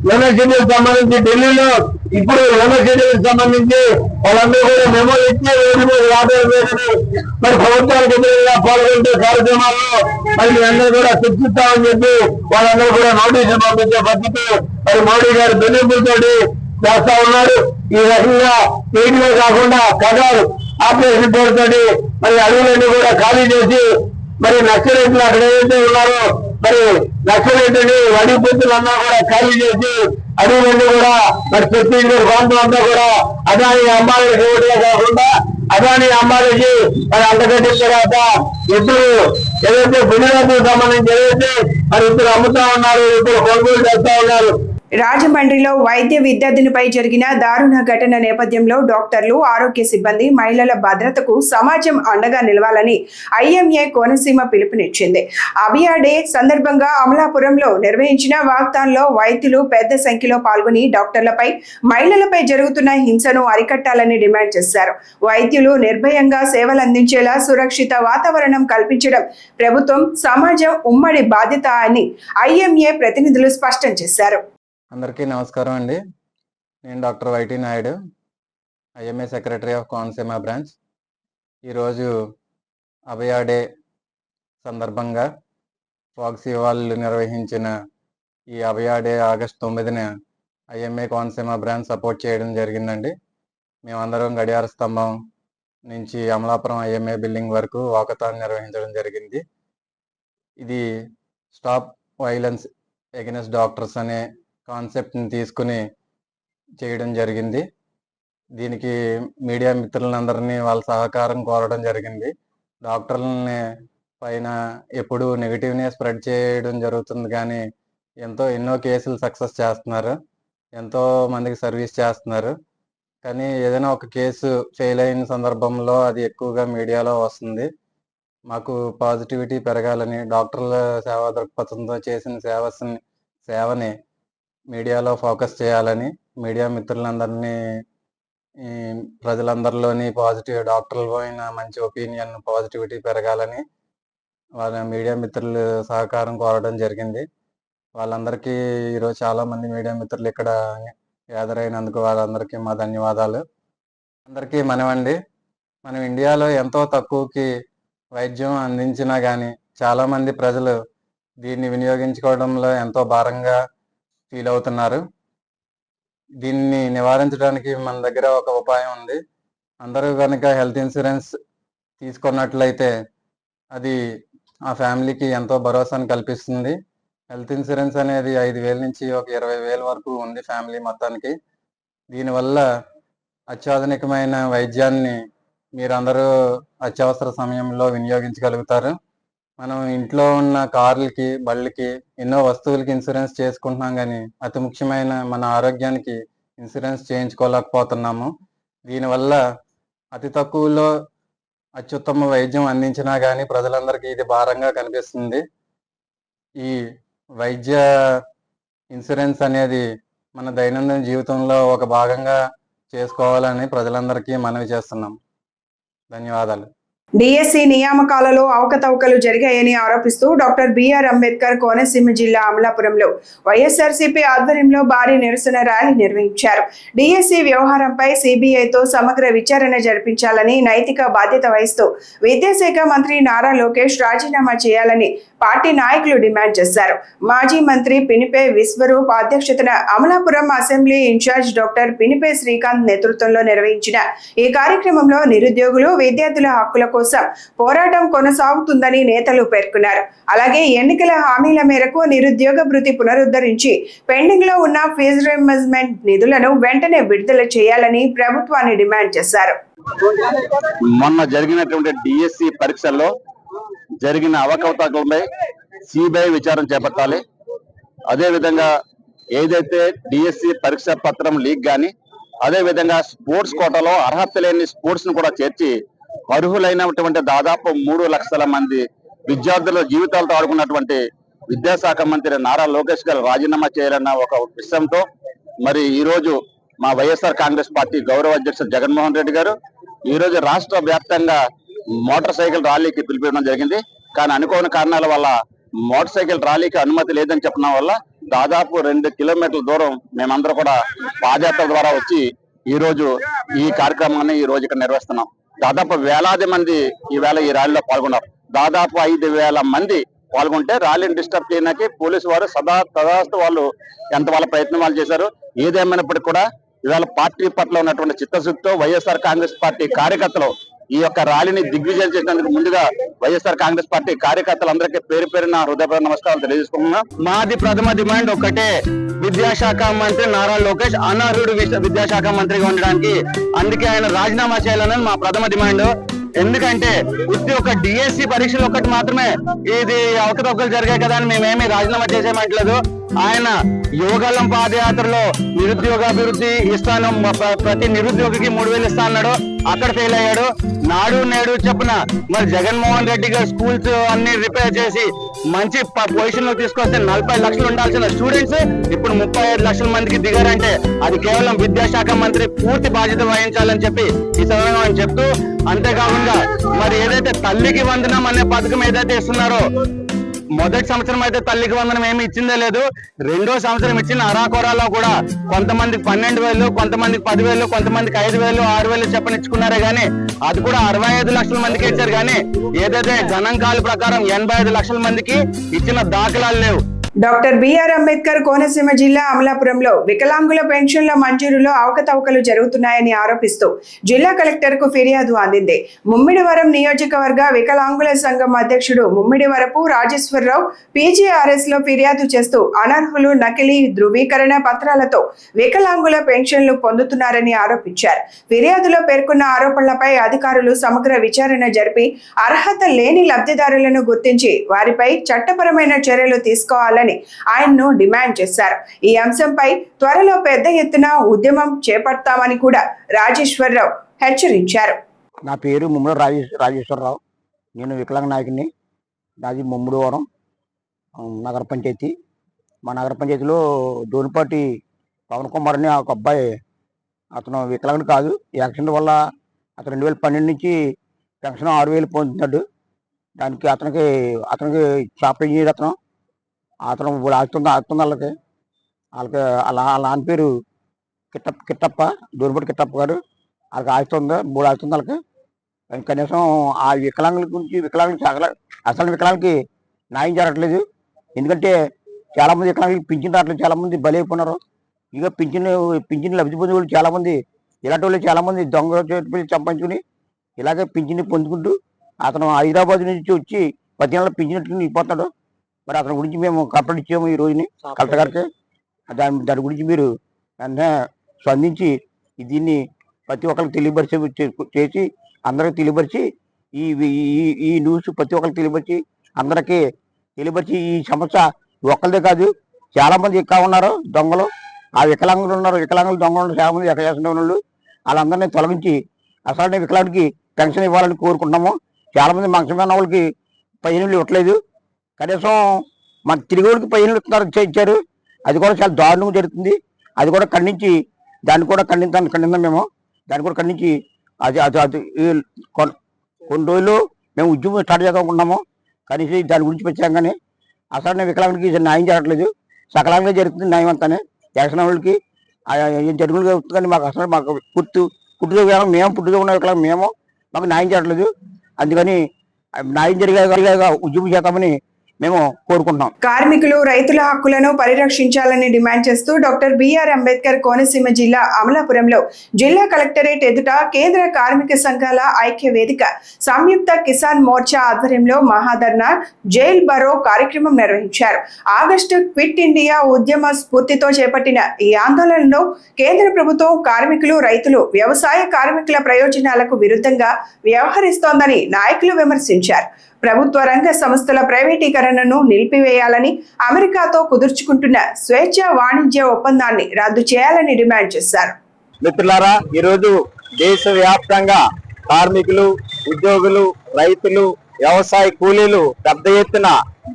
యూనివర్సిటీకి సంబంధించి ఢిల్లీలో ఇప్పుడు యూనివర్సిటీకి సంబంధించి వాళ్ళందరూ కూడా మెమో ఇచ్చి రోడ్డు మీద రాబోయేదని మరి ప్రభుత్వానికి ఎదురుగా పాల్గొంటే కార్యక్రమాల్లో మరి అందరూ కూడా చర్చిస్తామని చెప్పి వాళ్ళందరూ కూడా నోటీసులు పంపించే పద్ధతి మరి మోడీ గారు బెదిరింపులతోటి చేస్తా ఉన్నారు. ఈ రకంగా వీటిలో కాకుండా కడారు ఆపరేషన్ పేరుతోటి మరి అడవులన్నీ కూడా ఖాళీ చేసి మరి నక్సలైట్లు అక్కడ ఏదైతే ఉన్నారో మరి నక్సలైట్ని అడిగిపోతున్నా కూడా ఖాళీ చేసి అడవులన్నీ కూడా మరి ఛత్తీస్గఢ్ ప్రాంతం అంతా కూడా అదాని అంబానీకి ఓటుగా కాకుండా అదాని అంబానీకి మరి అంతకట్టిన తర్వాత ఇప్పుడు ఏదైతే గుజరాత్కు సంబంధించి ఏదైతే మరి ఇప్పుడు అమ్ముతా ఉన్నారు, ఇప్పుడు కొనుగోలు చేస్తా ఉన్నారు. రాజమండ్రిలో వైద్య విద్యార్థినిపై జరిగిన దారుణ ఘటన నేపథ్యంలో డాక్టర్లు, ఆరోగ్య సిబ్బంది, మహిళల భద్రతకు సమాజం అండగా నిలవాలని ఐఎంఏ కోనసీమ పిలుపునిచ్చింది. అభియా డే సందర్భంగా అమలాపురంలో నిర్వహించిన వాగ్దాన్లో వైద్యులు పెద్ద సంఖ్యలో పాల్గొని డాక్టర్లపై, మహిళలపై జరుగుతున్న హింసను అరికట్టాలని డిమాండ్ చేశారు. వైద్యులు నిర్భయంగా సేవలందించేలా సురక్షిత వాతావరణం కల్పించడం ప్రభుత్వం, సమాజం ఉమ్మడి బాధ్యత అని ఐఎంఏ ప్రతినిధులు స్పష్టం చేశారు. అందరికీ నమస్కారం అండి. నేను doctor YT Naidu, IMA secretary of Konaseema branch. ఈరోజు అభయా డే సందర్భంగా ఫాక్సీ వాళ్ళు నిర్వహించిన ఈ అభయా డే ఆగస్టు 9న ఐఎంఏ కోనసీమ బ్రాంచ్ సపోర్ట్ చేయడం జరిగిందండి. మేమందరం గడియార స్తంభం నుంచి అమలాపురం ఐఎంఏ బిల్డింగ్ వరకు వాకథాన్ నిర్వహించడం జరిగింది. ఇది స్టాప్ వైలెన్స్ ఎగెన్స్ట్ డాక్టర్స్ అనే కాన్సెప్ట్ని తీసుకుని చేయడం జరిగింది. దీనికి మీడియా మిత్రులందరినీ వాళ్ళ సహకారం కోరడం జరిగింది. డాక్టర్లని పైన ఎప్పుడు నెగిటివ్నే స్ప్రెడ్ చేయడం జరుగుతుంది, కానీ ఎన్నో కేసులు సక్సెస్ చేస్తున్నారు, ఎంతో మందికి సర్వీస్ చేస్తున్నారు. కానీ ఏదైనా ఒక కేసు ఫెయిల్ అయిన సందర్భంలో అది ఎక్కువగా మీడియాలో వస్తుంది. మాకు పాజిటివిటీ పెరగాలని, డాక్టర్ల సేవా దృక్పథంతో చేసిన సేవని మీడియాలో ఫోకస్ చేయాలని, మీడియా మిత్రులందరినీ ప్రజలందరిలోని డాక్టర్ల పైన మంచి ఒపీనియన్, పాజిటివిటీ పెరగాలని వాళ్ళ మీడియా మిత్రులు సహకారం కోరడం జరిగింది. వాళ్ళందరికీ ఈరోజు చాలామంది మీడియా మిత్రులు ఇక్కడ హాజరైనందుకు వాళ్ళందరికీ మా ధన్యవాదాలు. అందరికీ మనమండి, మనం ఇండియాలో ఎంతో తక్కువకి వైద్యం అందించినా కానీ చాలామంది ప్రజలు దీన్ని వినియోగించుకోవడంలో ఎంతో భారంగా ఫీల్ అవుతున్నారు. దీన్ని నివారించడానికి మన దగ్గర ఒక ఉపాయం ఉంది. అందరూ కనుక హెల్త్ ఇన్సూరెన్స్ తీసుకున్నట్లయితే అది ఆ ఫ్యామిలీకి ఎంతో భరోసాను కల్పిస్తుంది. హెల్త్ ఇన్సూరెన్స్ అనేది 5,000 నుంచి ఒక 20,000 వరకు ఉంది ఫ్యామిలీ మొత్తానికి. దీనివల్ల అత్యాధునికమైన వైద్యాన్ని మీరందరూ అత్యవసర సమయంలో వినియోగించగలుగుతారు. మనం ఇంట్లో ఉన్న కార్లకి, బళ్ళకి, ఎన్నో వస్తువులకి ఇన్సూరెన్స్ చేసుకుంటున్నాం, కానీ అతి ముఖ్యమైన మన ఆరోగ్యానికి ఇన్సూరెన్స్ చేయించుకోలేకపోతున్నాము. దీనివల్ల అతి తక్కువలో అత్యుత్తమ వైద్యం అందించినా కానీ ప్రజలందరికీ ఇది భారంగా కనిపిస్తుంది. ఈ వైద్య ఇన్సూరెన్స్ అనేది మన దైనందిన జీవితంలో ఒక భాగంగా చేసుకోవాలని ప్రజలందరికీ మనవి చేస్తున్నాం. ధన్యవాదాలు. డిఎస్సి నియామకాలలో అవకతవకలు జరిగాయని ఆరోపిస్తూ డాక్టర్ బిఆర్ అంబేద్కర్ కోనసీమ జిల్లా అమలాపురంలో వైఎస్ఆర్సీపీ ఆధ్వర్యంలో భారీ నిరసన ర్యాలీ నిర్వహించారు. డిఎస్సి వ్యవహారంపై సిబిఐతో సమగ్ర విచారణ జరిపించాలని, నైతిక బాధ్యత వహిస్తూ విద్యాశాఖ మంత్రి నారా లోకేష్ రాజీనామా చేయాలని పార్టీ నాయకులు డిమాండ్ చేశారు. మాజీ మంత్రి పినిపే విశ్వరూప్ అధ్యక్షతన Amalapuram assembly incharge doctor Pinipe Srikanth నేతృత్వంలో నిర్వహించిన ఈ కార్యక్రమంలో నిరుద్యోగులు, విద్యార్థుల హక్కుల కోసం పోరాటం కొనసాగుతుందని నేతలు పేర్కొన్నారు. అలాగే ఎన్నికల హామీల మేరకు నిరుద్యోగ భృతి పునరుద్ధరించి పెండింగ్ లో ఉన్న ఫీజు రీయింబర్స్మెంట్ నిధులను వెంటనే విడుదల చేయాలని ప్రభుత్వాన్ని డిమాండ్ చేశారు. మొన్న జరిగినటువంటి డిఎస్సి పరీక్షల్లో జరిగిన అవకతవకలపై సిబిఐ విచారణ చేపట్టాలి. అదేవిధంగా ఏదైతే డిఎస్సి పరీక్ష పత్రం లీక్ కానీ, అదేవిధంగా స్పోర్ట్స్ కోటాలో అర్హత లేని స్పోర్ట్స్ ను కూడా చేర్చి అర్హులైనటువంటి దాదాపు 3 లక్షల మంది విద్యార్థుల జీవితాలతో ఆడుకున్నటువంటి విద్యాశాఖ మంత్రి నారా లోకేష్ గారు రాజీనామా చేయాలన్న ఒక విషయంతో మరి ఈ రోజు మా వైఎస్ఆర్ కాంగ్రెస్ పార్టీ గౌరవ అధ్యక్షుడు జగన్మోహన్ రెడ్డి గారు ఈ రోజు రాష్ట్ర వ్యాప్తంగా మోటార్ సైకిల్ ర్యాలీకి పిలిపించడం జరిగింది. కానీ అనుకోని కారణాల వల్ల మోటార్ సైకిల్ ర్యాలీకి అనుమతి లేదని చెప్పడం వల్ల దాదాపు 2 కిలోమీటర్ల దూరం మేమందరూ కూడా పాదయాత్ర ద్వారా వచ్చి ఈ రోజు ఈ కార్యక్రమాన్ని ఈ రోజు ఇక్కడ నిర్వహిస్తున్నాం. దాదాపు వేలాది మంది ఈవేళ ఈ ర్యాలీలో పాల్గొన్నారు. దాదాపు 5,000 మంది పాల్గొంటే ర్యాలీని డిస్టర్బ్ చేయడానికి పోలీసు వారు తదాస్తు వాళ్ళు వాళ్ళ ప్రయత్నం వాళ్ళు చేశారు. ఏదేమైనప్పటికీ కూడా ఇవాళ పార్టీ పట్ల ఉన్నటువంటి చిత్తశుద్ధితో వైఎస్ఆర్ కాంగ్రెస్ పార్టీ కార్యకర్తలు ఈ యొక్క ర్యాలీని దిగ్విజయం చేసినందుకు ముందుగా వైఎస్ఆర్ కాంగ్రెస్ పార్టీ కార్యకర్తలందరికీ పేరు పేరున హృదయపూర్వక నమస్కారాలు తెలియజేసుకుంటున్నాం. మాది ప్రథమ డిమాండ్ ఒకటే, విద్యాశాఖ మంత్రి నారా లోకేష్ అనర్హుడు విద్యాశాఖ మంత్రిగా ఉండడానికి. అందుకే ఆయన రాజీనామా చేయాలని మా ప్రథమ డిమాండ్. ఎందుకంటే ఒక డిఎస్సి పరీక్షలు ఒకటి మాత్రమే ఇది అవకతవకలు జరిగాయి కదా అని మేమేమి రాజీనామా చేసేయట్లేదు. ఆయన యువగలం పాదయాత్రలో నిరుద్యోగాభివృద్ధి ఇస్తాను, ప్రతి నిరుద్యోగికి 3,000 ఇస్తా అన్నాడు, అక్కడ ఫెయిల్ అయ్యాడు. నాడు నేడు చెప్పున మరి జగన్మోహన్ రెడ్డి గారు స్కూల్స్ అన్ని రిపేర్ చేసి మంచి పొజిషన్ లో తీసుకొస్తే 40 లక్షలు ఉండాల్సిన స్టూడెంట్స్ ఇప్పుడు 35 లక్షల మందికి దిగారంటే అది కేవలం విద్యాశాఖ మంత్రి పూర్తి బాధ్యత వహించాలని చెప్పి ఈ సందర్భంగా ఆయన చెప్తూ, అంతేకాకుండా మరి ఏదైతే తల్లికి వందనం అనే పథకం ఏదైతే ఇస్తున్నారో మొదటి సంవత్సరం అయితే తల్లికి వందనం ఏమి ఇచ్చిందే లేదు. రెండో సంవత్సరం ఇచ్చిన అరాకొరాలో కూడా కొంతమందికి 12,000, కొంతమందికి 10,000, కొంతమందికి 5,000, 6,000 చెప్పనిచ్చుకున్నారే గానీ అది కూడా 65 లక్షల మందికి ఇచ్చారు. కానీ ఏదైతే గణాంకాల ప్రకారం 85 లక్షల మందికి ఇచ్చిన దాఖలాలు లేవు. డాక్టర్ బిఆర్ అంబేద్కర్ కోనసీమ జిల్లా అమలాపురంలో వికలాంగుల పెన్షన్ల మంజూరులో అవకతవకలు జరుగుతున్నాయని ఆరోపిస్తూ జిల్లా కలెక్టర్కు ఫిర్యాదు అందింది. ముమ్మిడివరం నియోజకవర్గ వికలాంగుల సంఘం అధ్యక్షుడు ముమ్మిడివరపు రాజేశ్వరరావు PGRS లో ఫిర్యాదు చేస్తూ అనర్హులు నకిలీ ధృవీకరణ పత్రాలతో వికలాంగుల పెన్షన్లు పొందుతున్నారని ఆరోపించారు. ఫిర్యాదులో పేర్కొన్న ఆరోపణలపై అధికారులు సమగ్ర విచారణ జరిపి అర్హత లేని లబ్ధిదారులను గుర్తించి వారిపై చట్టపరమైన చర్యలు తీసుకోవాలని ఆయన్ను డిమాండ్ చేశారు. ఈ అంశంపై త్వరలో పెద్ద ఎత్తున ఉద్యమం చేపడతామని కూడా రాజేశ్వరరావు హెచ్చరించారు. నా పేరు ముమ్మడి రాజేశ్వరరావు. నేను వికలాంగ నాయకుడిని. నాది ముమ్మడివరం నగర పంచాయతీ. మా నగర పంచాయతీలో దోనిపాటి పవన్ కుమార్ అని ఒక అబ్బాయి, అతను వికలాంగుడు కాదు. యాక్సిడెంట్ వల్ల అతను 2012 నుంచి పెన్షన్ 6,000 పొందుతున్నాడు. దానికి అతనికి షాప్ ఇంజనీర్ అతను ఆగుతుంది వాళ్ళకి అలా అని పేరు కిట్టప్ప, దూరపడి కిట్టప్ప గారు. వాళ్ళకి ఆగుతుంది 3 ఆగుతుంది వాళ్ళకి. కనీసం ఆ వికలాంగుల గురించి అసలు వికలాంగులకి న్యాయం జరగట్లేదు. ఎందుకంటే చాలామంది వికలాంగులకి పింఛన్ రావట్లేదు, చాలామంది బలైపోయినారు. ఇక పింఛన్ లబ్ధి పొందే వాళ్ళు చాలామంది, ఇలాంటి వాళ్ళు చాలామంది దొంగ చేతులు సంపాదించుకుని ఇలాగే పింఛన్ పొందుకుంటూ అతను హైదరాబాద్ నుంచి వచ్చి 10 నెలల పింఛన్ వెళ్ళిపోతాడు. మరి అతని గురించి మేము కంప్లైంట్ ఇచ్చాము ఈ రోజుని కలెక్టర్ గారికి. దాని గురించి మీరు వెంటనే స్పందించి దీన్ని ప్రతి ఒక్కరికి చేసి అందరికి తెలియపరిచి ఈ న్యూస్ ప్రతి ఒక్కరికి తెలియపరిచి ఈ సమస్య ఒక్కరిదే కాదు, చాలా మంది ఎక్కువ ఉన్నారు దొంగలు. ఆ వికలాంగులు ఉన్నారు, వికలాంగులు దొంగలు ఉన్నారు, చాలా మంది ఎక్కడ చేసిన వాళ్ళు. వాళ్ళందరినీ తొలగించి అసలు వికలాంగుడికి పెన్షన్ ఇవ్వాలని కోరుకుంటున్నాము. చాలా మంది మంచమైన వాళ్ళకి 15 ఇవ్వట్లేదు. కనీసం మన తిరిగి వాళ్ళకి 15 ఇచ్చారు. అది కూడా చాలా దారుణంగా జరుగుతుంది. అది కూడా ఖండించి దాన్ని కూడా ఖండిద్దాం మేము. దాన్ని కూడా ఖండించి అది కొన్ని రోజులు మేము ఉద్యమం స్టార్ట్ చేద్దామనుకుంటున్నాము. కనీసం దాని గురించి వచ్చాం. కానీ అసలు వికలాంగుడికి న్యాయం జరగట్లేదు. సకలంగా జరుగుతుంది న్యాయం అంతానే. యాక్షన్ వాళ్ళకి జరుగుతుంది. కానీ మాకు అసలు పుట్టుగా మేము పుట్టుగా ఉన్న వికలాంగం మాకు న్యాయం జరగట్లేదు. అందుకని న్యాయం జరిగేగా ఉద్యమం చేద్దామని మేము కోరుకుంటున్నాం. కార్మికులు రైతుల హక్కులను పరిరక్షించాలని డిమాండ్ చేస్తూ డాక్టర్ బిఆర్ అంబేద్కర్ కోనసీమ జిల్లా అమలాపురంలో జిల్లా కలెక్టరేట్ ఎదుట కేంద్ర కార్మిక సంఘాల ఐక్య వేదిక సంయుక్త కిసాన్ మోర్చా ఆధ్వర్యంలో మహాధర్నా జైల్ బరో కార్యక్రమం నిర్వహించారు. ఆగస్టు క్విట్ ఇండియా ఉద్యమ స్ఫూర్తితో చేపట్టిన ఈ ఆందోళనలో కేంద్ర ప్రభుత్వం కార్మికులు రైతులు వ్యవసాయ కార్మికుల ప్రయోజనాలకు విరుద్ధంగా వ్యవహరిస్తోందని నాయకులు విమర్శించారు. ప్రభుత్వ రంగ సంస్థల ప్రైవేటీకరణను నిలిపివేయాలని, అమెరికాతో కుదుర్చుకుంటున్న స్వేచ్ఛ వాణిజ్య ఒప్పందాన్ని రద్దు చేయాలని డిమాండ్ చేశారు. మిత్రులారా, ఈరోజు దేశవ్యాప్తంగా కార్మికులు ఉద్యోగులు, రైతులు, వ్యవసాయ కూలీలు పెద్ద ఎత్తున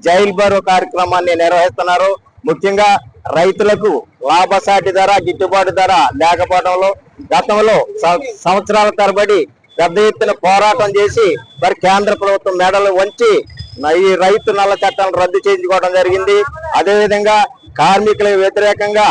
జైలు బరో కార్యక్రమాన్ని నిర్వహిస్తున్నారు. ముఖ్యంగా రైతులకు లాభసాటి ధర, గిట్టుబాటు ధర లేకపోవడంలో గతంలో సంవత్సరాల తరబడి పెద్ద ఎత్తున పోరాటం చేసి మరి కేంద్ర ప్రభుత్వం మెడలు వంచి ఈ రైతు నల్ల చట్టాలను రద్దు చేయించుకోవడం జరిగింది. అదేవిధంగా కార్మికులకు వ్యతిరేకంగా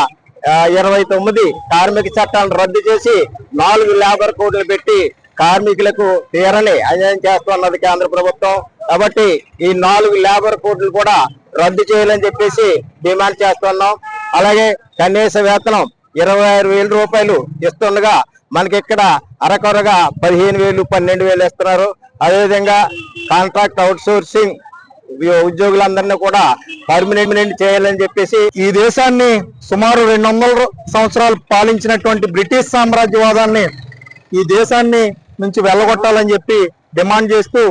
29 కార్మిక చట్టాలను రద్దు చేసి 4 లేబర్ కోడ్లు పెట్టి కార్మికులకు తీరని అన్యాయం చేస్తున్నది కేంద్ర ప్రభుత్వం. కాబట్టి ఈ 4 లేబర్ కోడ్లు కూడా రద్దు చేయాలని చెప్పేసి డిమాండ్ చేస్తున్నాం. అలాగే కనీస వేతనం 26,000 రూపాయలు ఇస్తుండగా మనకి ఇక్కడ అరకొరగా 15,000, 12,000 ఇస్తున్నారు. అదేవిధంగా కాంట్రాక్ట్ అవుట్ సోర్సింగ్ ఉద్యోగులందరినీ కూడా పర్మనెంట్ చేయాలని చెప్పేసి ఈ దేశాన్ని సుమారు 200 సంవత్సరాలు పాలించినటువంటి బ్రిటిష్ సామ్రాజ్యవాదాన్ని ఈ దేశాన్ని నుంచి వెళ్ళగొట్టాలని చెప్పి డిమాండ్ చేస్తూ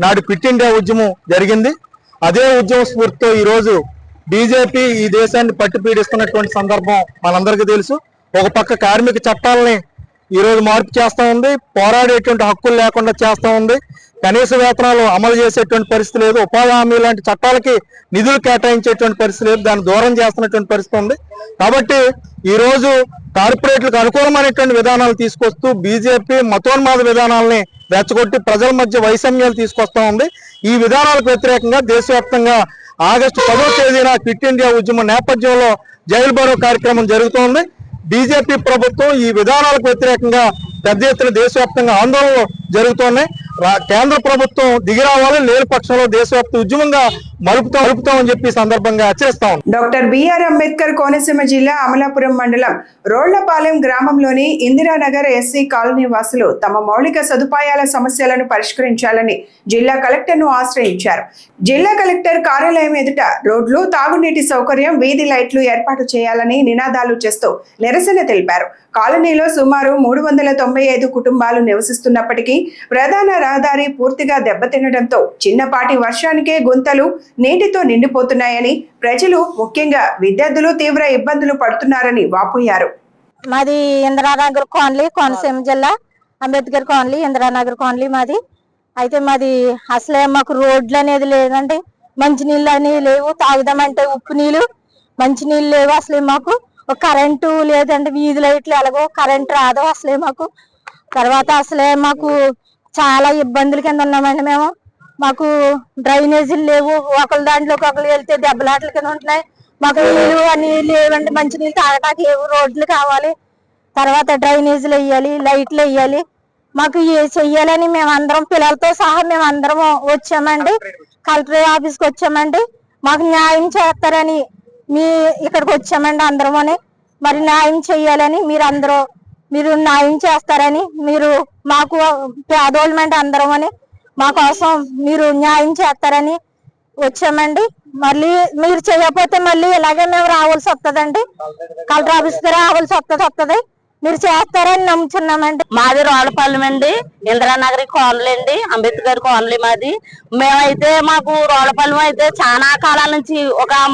నాడు క్విట్ ఇండియా ఉద్యమం జరిగింది. అదే ఉద్యమ స్ఫూర్తితో ఈరోజు బీజేపీ ఈ దేశాన్ని పట్టి పీడిస్తున్నటువంటి సందర్భం మనందరికీ తెలుసు. ఒక పక్క కార్మిక చట్టాలని ఈరోజు మార్పు చేస్తూ ఉంది, పోరాడేటువంటి హక్కులు లేకుండా చేస్తూ ఉంది, కనీస వేతనాలు అమలు చేసేటువంటి పరిస్థితి లేదు, ఉపాధి హామీ లాంటి చట్టాలకి నిధులు కేటాయించేటువంటి పరిస్థితి లేదు, దాన్ని దూరం చేస్తున్నటువంటి పరిస్థితి ఉంది. కాబట్టి ఈ రోజు కార్పొరేట్లకు అనుకూలమైనటువంటి విధానాలు తీసుకొస్తూ బీజేపీ మతోన్మాద విధానాలని రెచ్చగొట్టి ప్రజల మధ్య వైషమ్యాలు తీసుకొస్తా ఉంది. ఈ విధానాలకు వ్యతిరేకంగా దేశవ్యాప్తంగా ఆగస్టు 10వ తేదీన క్విట్ ఇండియా ఉద్యమం నేపథ్యంలో జైలు బరో కార్యక్రమం జరుగుతోంది. బీజేపీ ప్రభుత్వం ఈ విధానాలకు వ్యతిరేకంగా పెద్ద ఎత్తున దేశవ్యాప్తంగా ఆందోళనలు జరుగుతున్నాయి. కేంద్ర ప్రభుత్వం దిగిరావాలి, లేని పక్షంలో దేశవ్యాప్త ఉద్యమంగా మలుపుతామని చెప్పి సందర్భంగా హెచ్చరిస్తా ఉంది. డాక్టర్ బిఆర్ అంబేద్కర్ కోనసీమ జిల్లా అమలాపురం మండలం రోళ్లపాలెం గ్రామంలోని ఇందిరానగర్ ఎస్సీ కాలనీ వాసులు తమ మౌలిక సదుపాయాల సమస్యలను పరిష్కరించాలని జిల్లా కలెక్టర్ను ఆశ్రయించారు. జిల్లా కలెక్టర్ కార్యాలయం ఎదుట రోడ్లు, తాగునీటి సౌకర్యం, వీధి లైట్లు ఏర్పాటు చేయాలని నినాదాలు చేస్తూ నిరసన తెలిపారు. కాలనీలో సుమారు 395 కుటుంబాలు నివసిస్తున్నప్పటికీ ప్రధాన రహదారి పూర్తిగా దెబ్బతినడంతో చిన్నపాటి వర్షానికే గుంతలు నీటితో నిండిపోతున్నాయని, ప్రజలు ముఖ్యంగా విద్యార్థులు తీవ్ర ఇబ్బందులు పడుతున్నారని వాపోయారు. మాది ఇందిరానగర్ కాలనీ, కోనసీమ జిల్లా అంబేద్కర్ కాలనీ, ఇందిరానగర్ కాలనీ మాది. అయితే మాది అసలే మాకు రోడ్లు అనేది లేదండి, మంచినీళ్ళు అనేవి లేవు, తాగుదామంటే ఉప్పు నీళ్ళు, మంచినీళ్ళు లేవు. అసలే మాకు కరెంటు లేదండి, వీధి లైట్లు ఎలాగో కరెంట్ రాదు అసలే మాకు. తర్వాత అసలే మాకు చాలా ఇబ్బందుల కింద ఉన్నామండి మేము. మాకు డ్రైనేజీలు లేవు, ఒకళ్ళ దాంట్లోకి ఒకళ్ళు వెళ్తే దెబ్బలాటలు కింద ఉంటున్నాయి. మాకు నీళ్ళు అని లేవండి, మంచి నీళ్ళు తాగడానికి లేవు, రోడ్లు కావాలి, తర్వాత డ్రైనేజీలు వేయాలి, లైట్లు వేయాలి. మాకు చెయ్యాలని మేమందరం పిల్లలతో సహా మేమందరం వచ్చామండి, కలెక్టర్ ఆఫీస్కి వచ్చామండి. మాకు న్యాయం చేస్తారని ఇక్కడికి వచ్చామండి అందరమని. మరి న్యాయం చెయ్యాలని మీరు న్యాయం చేస్తారని, మీరు మాకు పేదోళ్ళమండి అందరమని, మా కోసం మీరు న్యాయం చేస్తారని వచ్చామండి. మళ్ళీ మీరు చేయకపోతే మళ్ళీ ఇలాగే మేము రావాల్సి వస్తుందండి, కలెక్టర్ ఆఫీస్కి రావాల్సి వస్తుంది. మీరు చేస్తారని నమ్ముతున్నామండి. మాది రోళ్లపాలెం అండి, ఇందిరానగర్ కాలనీ అండి, అంబేద్కర్ కాలనీ మాది. మేమైతే మాకు రోళ్లపాలెం అయితే చాలా కాలాల నుంచి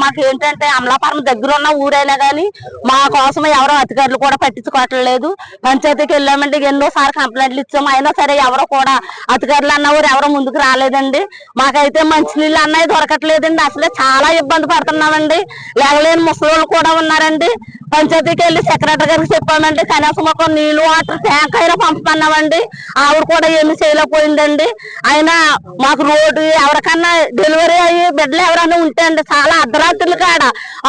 మాకు ఏంటంటే అమలాపురం దగ్గర ఉన్న ఊరైనా కానీ మా కోసం ఎవరో అధికారులు కూడా పట్టించుకోవట్లేదు. పంచాయతీకి వెళ్ళామండి, ఎన్నోసార్లు కంప్లైంట్లు ఇచ్చాము, అయినా సరే ఎవరో కూడా అధికారులు అన్నవారు ఎవరో ముందుకు రాలేదండి. మాకైతే మంచినీళ్ళు అన్నవి దొరకట్లేదండి, అసలే చాలా ఇబ్బంది పడుతున్నామండి. లేగలేని ముసలోళ్ళు కూడా ఉన్నారండి. పంచాయతీకి వెళ్ళి సెక్రటరీ గారికి చెప్పామండి, కనీసం ఒక నీళ్లు వాటర్ ట్యాంక్ అయినా పంపమన్నామండి. ఆవిడ కూడా ఏమి చేయలేకపోయిందండి. అయినా మాకు రోడ్డు ఎవరికన్నా డెలివరీ అయ్యి బిడ్డలు ఎవరైనా ఉంటే అండి చాలా అర్ధరాత్రులు కాడ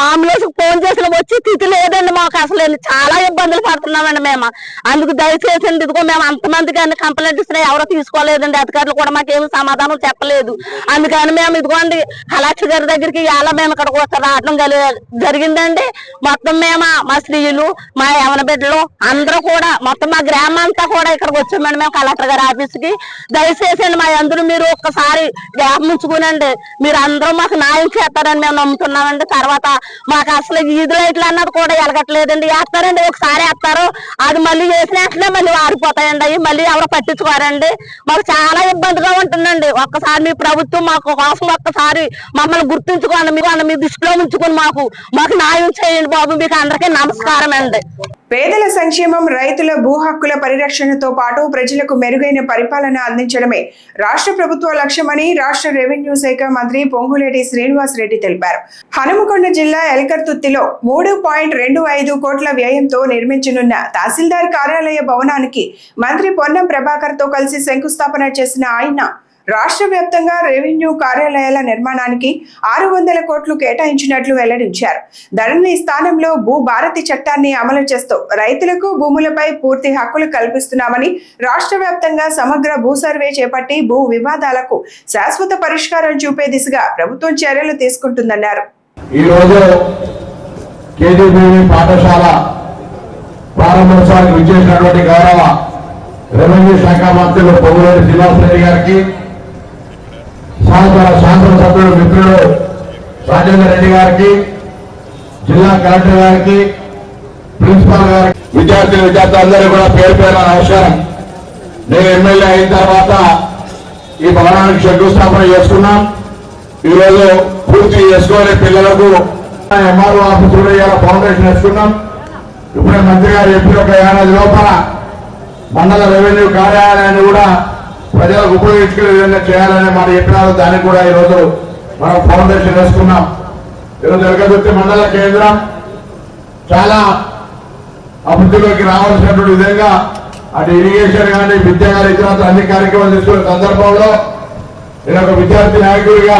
అంబులెన్స్ ఫోన్ చేసిన వచ్చి స్థితి లేదండి మాకు. అసలు చాలా ఇబ్బందులు పడుతున్నామండి మేము. అందుకు దయచేసి ఇదిగో మేము అంతమందికి అన్ని కంప్లైంట్ ఇస్తున్నా ఎవరో తీసుకోలేదండి, అధికారులు కూడా మాకేమి సమాధానం చెప్పలేదు. అందుకని మేము ఇదిగోండి కలెక్టర్ గారి దగ్గరికి ఇలా మేము ఇక్కడికి రావడం జరిగిందండి. మొత్తం మేము మా స్త్రీలు, మా యవన బిడ్డలు అందరూ కూడా మొత్తం మా గ్రామం అంతా కూడా ఇక్కడికి వచ్చామండి మేము కలెక్టర్ గారి ఆఫీస్కి. దయచేసి మా అందరూ మీరు ఒక్కసారి జ్ఞాపమించుకునండి, మీరు అందరూ మాకు న్యాయం చేస్తారని మేము నమ్ముతున్నామండి. తర్వాత మాకు అసలు వీధి లైట్లు అన్నది కూడా ఎలగట్లేదండి. వేస్తారండి, ఒకసారి వేస్తారు, అది మళ్ళీ వేసినట్లే మళ్ళీ ఆరిపోతాయండి, అవి మళ్ళీ ఎవరు పట్టించుకోరండి. మాకు చాలా ఇబ్బందిగా ఉంటుందండి. ఒక్కసారి మీ ప్రభుత్వం మాకు కోసం ఒక్కసారి మమ్మల్ని గుర్తుంచుకోండి, మీ దృష్టిలో ఉంచుకుని మాకు న్యాయం చేయండి బాబు. మీకు అందరికీ అందరికీ నమస్కారం అండి. పేదల సంక్షేమం, రైతుల భూ హక్కుల పరిరక్షణతో పాటు ప్రజలకు మెరుగైన పరిపాలన అందించడమే రాష్ట్ర ప్రభుత్వ లక్ష్యమని రాష్ట్ర రెవెన్యూ శాఖ మంత్రి పొంగులేటి శ్రీనివాస్ రెడ్డి తెలిపారు. హనుమకొండ జిల్లా ఎల్కర్తుర్తిలో 3.25 కోట్ల వ్యయంతో నిర్మించనున్న తహసీల్దార్ కార్యాలయ భవనానికి మంత్రి పొన్నం ప్రభాకర్ తో కలిసి శంకుస్థాపన చేసిన ఆయన రాష్ట్ర వ్యాప్తంగా రెవెన్యూ కార్యాలయాల నిర్మాణానికి 600 కోట్లు కేటాయించినట్లు వెల్లడించారు. ధరణి స్థానంలో భూభారతి చట్టాన్ని అమలు చేస్తూ రైతులకు భూములపై పూర్తి హక్కులు కల్పిస్తున్నామని, రాష్ట్ర వ్యాప్తంగా సమగ్ర భూ సర్వే చేపట్టి భూ వివాదాలకు శాశ్వత పరిష్కారం చూపే దిశగా ప్రభుత్వం చర్యలు తీసుకుంటుందన్నారు. ఈరోజు కేజీబీవీ పాఠశాల ప్రారంభోత్సవానికి విచ్చేసినటువంటి గౌరవ రెవెన్యూ శాఖ మంత్రులు పొంగులేటి శ్రీనివాస్ రెడ్డి గారికి, శాసనసభ్యులు మిత్రులు రాజేందర్ రెడ్డి గారికి, జిల్లా కలెక్టర్ గారికి, ప్రిన్సిపాల్ గారికి, విద్యార్థులందరూ కూడా పేరు పేరు నమస్కారం. నేను ఎమ్మెల్యే అయిన తర్వాత ఈ భవనానికి శంకుస్థాపన చేసుకున్నాం. ఈరోజు పూర్తి చేసుకునే పిల్లలకు ఎంఆర్ఓ ఆఫీస్ కూడా ఫౌండేషన్ వేసుకున్నాం. ఇప్పుడే మంత్రి గారు చెప్పి ఒక ఏడాది లోపల మండల రెవెన్యూ కార్యాలయాన్ని కూడా ప్రజలకు ఉపయోగించుకునే విధంగా చేయాలనే మాట చెప్పినారు. దానికి కూడా ఈరోజు మనం ఫౌండేషన్ వేసుకున్నాం. ఈరోజు ఎల్కతుర్తి మండల కేంద్రం చాలా అభివృద్ధిలోకి రావాల్సినటువంటి విధంగా అటు ఇరిగేషన్ కానీ, విద్య కానీ, ఇతర అన్ని కార్యక్రమాలు తీసుకునే సందర్భంలో నేను ఒక విద్యార్థి నాయకుడిగా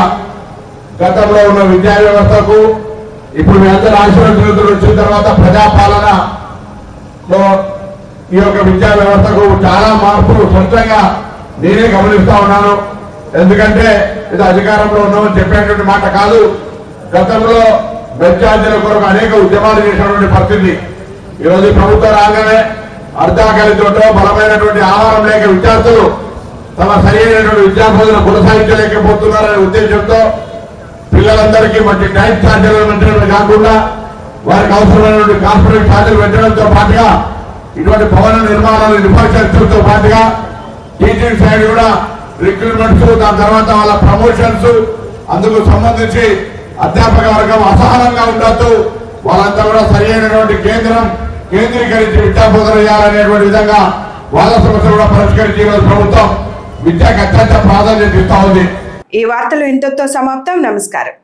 గతంలో ఉన్న విద్యా వ్యవస్థకు ఇప్పుడు మీ అందరూ ఆశీర్వదితులు వచ్చిన తర్వాత ప్రజాపాలనలో ఈ యొక్క విద్యా వ్యవస్థకు చాలా మార్పులు స్పష్టంగా నేనే గమనిస్తా ఉన్నాను. ఎందుకంటే ఇది అధికారంలో ఉన్నామని చెప్పేటువంటి మాట కాదు. గతంలో బెంచార్జీల కొరకు అనేక ఉద్యమాలు చేసినటువంటి పరిస్థితి. ఈరోజు ప్రభుత్వం రాగానే అర్ధాకలితో బలమైనటువంటి ఆహారం లేక విద్యార్థులు తమ సరైనటువంటి విద్యాబోధన కొనసాగించలేకపోతున్నారనే ఉద్దేశంతో పిల్లలందరికీ మంచి టైం ఛార్జీలు పెట్టడం కాకుండా వారికి అవసరమైనటువంటి కార్పొరేట్ ఛార్జీలు పెట్టడంతో పాటుగా ఇటువంటి భవన నిర్మాణాలు ఇన్ఫ్రాస్ట్రక్చర్తో పాటుగా టీచింగ్ సైడ్ కూడా రిక్రూట్మెంట్స్, దాని తర్వాత వాళ్ళ ప్రమోషన్స్, అందుకు సంబంధించి అధ్యాపక వర్గం అసహనంగా ఉండొద్దు, వాళ్ళంతా కూడా సరైనటువంటి కేంద్రీకరించి విద్యాబోధన చేయాలనేటువంటి విధంగా వాళ్ళ సమస్యలు కూడా పరిష్కరించి ఈరోజు ప్రభుత్వం విద్యకు అత్యంత ప్రాధాన్యత ఇస్తా ఉంది. ఈ వార్తలు ఇంతతో సమాప్తం. నమస్కారం.